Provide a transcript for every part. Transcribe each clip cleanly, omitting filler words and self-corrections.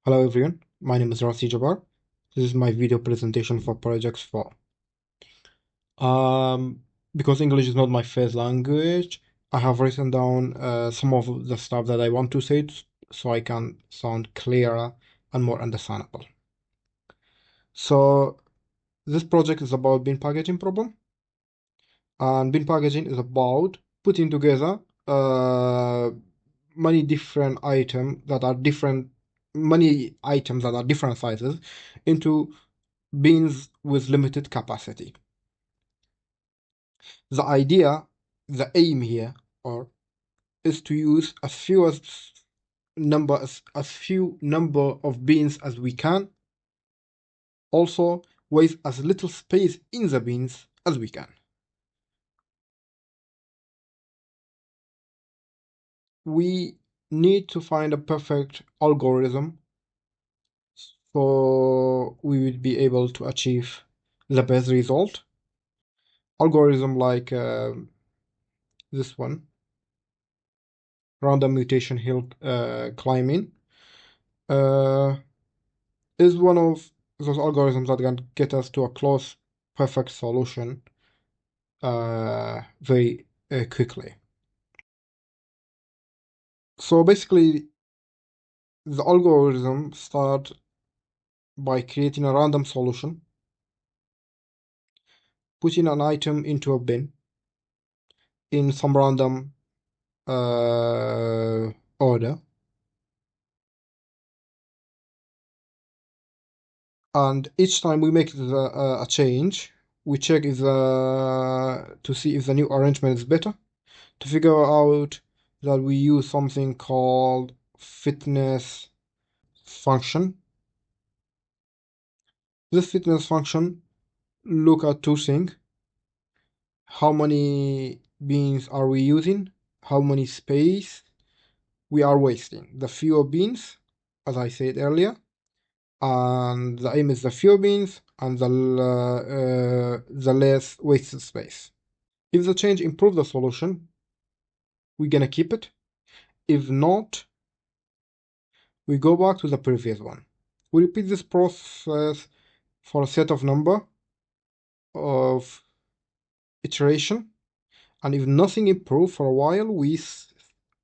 Hello everyone, my name is Rasi Jabbar. This is my video presentation for Project 4. Because English is not my first language, I have written down some of the stuff that I want to say so I can sound clearer and more understandable. So this project is about bin packaging problem, and bin packaging is about putting together many different items that are different sizes into bins with limited capacity. The idea, the aim here, or is to use as few number of bins as we can, also with as little space in the bins as we can. We need to find a perfect algorithm so we would be able to achieve the best result. Algorithm like this one, random mutation hill climbing, is one of those algorithms that can get us to a close perfect solution very quickly. So basically, the algorithm starts by creating a random solution, putting an item into a bin in some random order, and each time we make a change, we check if to see if the new arrangement is better, to figure out that we use something called fitness function. This fitness function look at two things: how many beans are we using, how many space we are wasting. The fewer beans, as I said earlier, and the aim is the fewer beans and the less wasted space. If the change improves the solution, we're gonna keep it. If not, we go back to the previous one. We repeat this process for a set of number of iteration, and if nothing improves for a while, we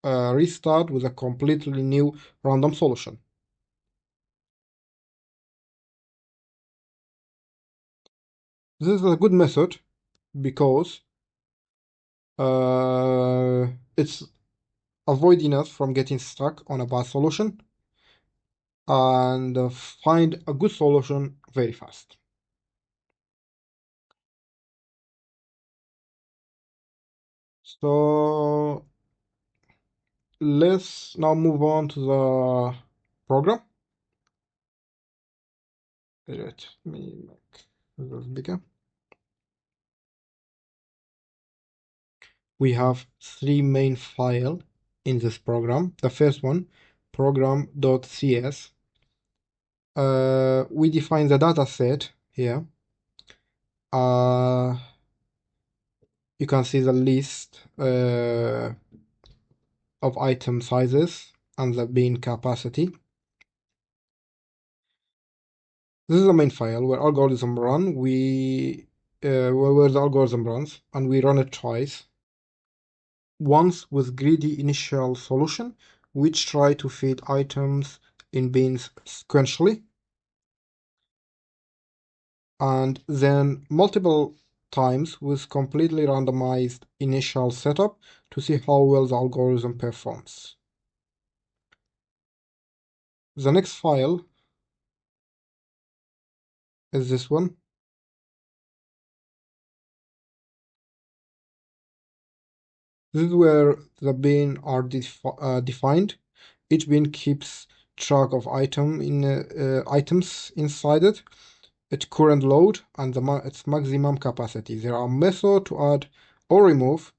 restart with a completely new random solution. This is a good method because it's avoiding us from getting stuck on a bad solution and find a good solution very fast. So let's now move on to the program. Let me make this bigger. We have three main files in this program. The first one, program.cs. We define the data set here. You can see the list of item sizes and the bin capacity. This is the main file where algorithm run. Where the algorithm runs, and we run it twice. Once with greedy initial solution, which try to fit items in bins sequentially, and then multiple times with completely randomized initial setup to see how well the algorithm performs. The next file is this one. This is where the bin are defined. Each bin keeps track of items inside it, its current load, and its maximum capacity. There are methods to add or remove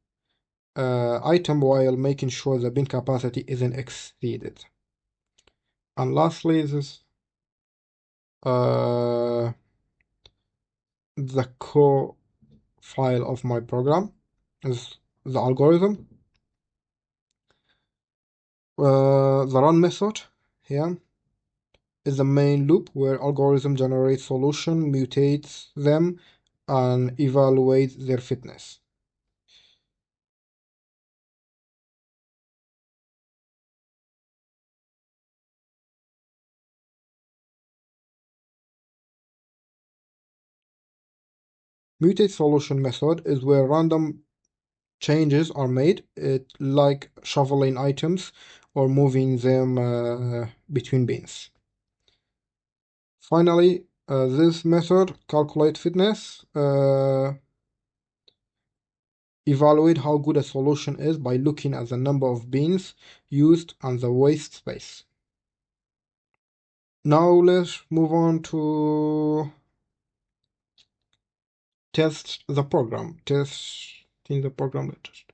item while making sure the bin capacity isn't exceeded. And lastly, this the core file of my program is the algorithm. The run method here. is the main loop where algorithm generates solution, mutates them, and evaluates their fitness. Mutate solution method is where random changes are made, like shuffling items or moving them between bins. Finally, this method calculate fitness, evaluate how good a solution is by looking at the number of bins used and the waste space. Now let's move on to test the program. Testing the program latest.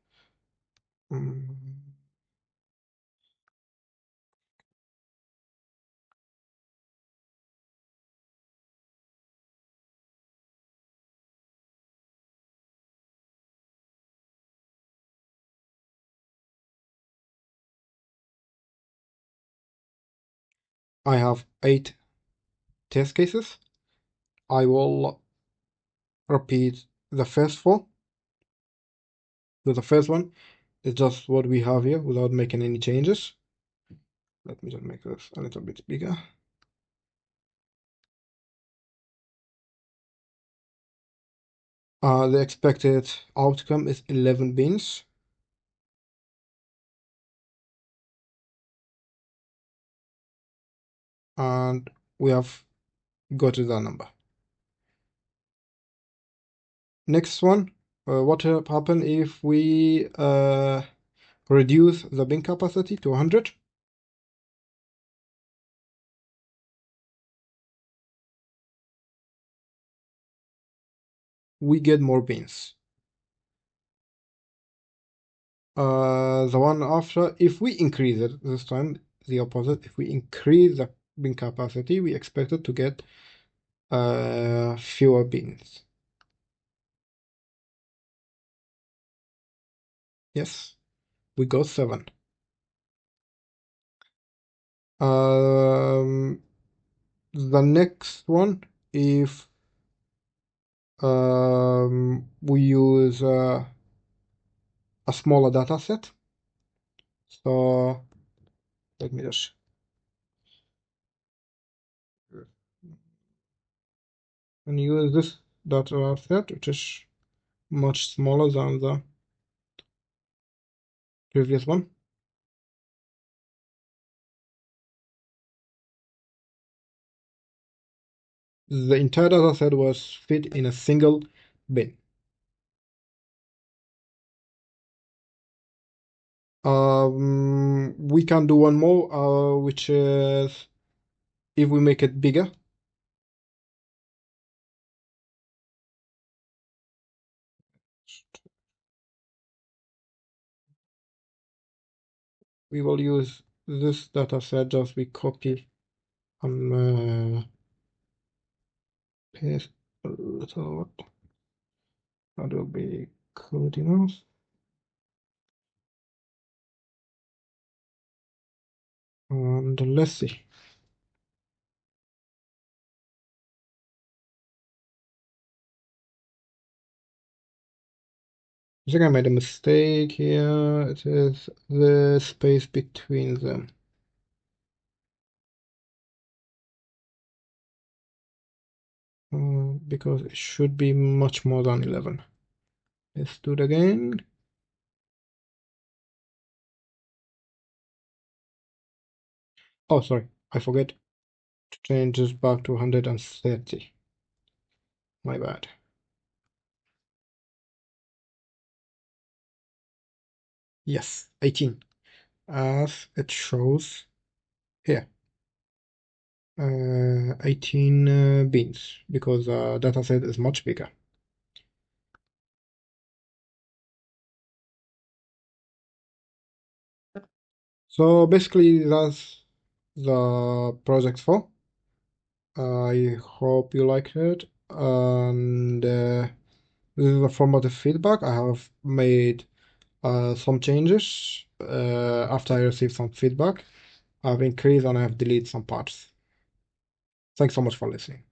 I have 8 test cases. I will repeat the first 4. So the first one is just what we have here without making any changes. Let me just make this a little bit bigger. The expected outcome is 11 bins. And we have got the number. Next one, what happen if we reduce the bin capacity to 100? We get more bins. The one after, if we increase it, this time the opposite, if we increase the bin capacity, we expected to get fewer bins. Yes, we got 7. The next one, if we use a smaller data set. So let me just and use this data set, which is much smaller than the previous one. The entire data set was fit in a single bin. We can do one more, which is if we make it bigger. We will use this data set, just we copy and paste a little. That will be good enough. And let's see. I think I made a mistake here. It is the space between them. Because it should be much more than 11. Let's do it again. Oh, sorry, I forget to change this back to 130. My bad. Yes, 18, as it shows here. 18 bins, because the dataset is much bigger. So basically, that's the project for. I hope you liked it, and this is a formative feedback. I have made some changes after I received some feedback. I've increased and I've deleted some parts. Thanks so much for listening.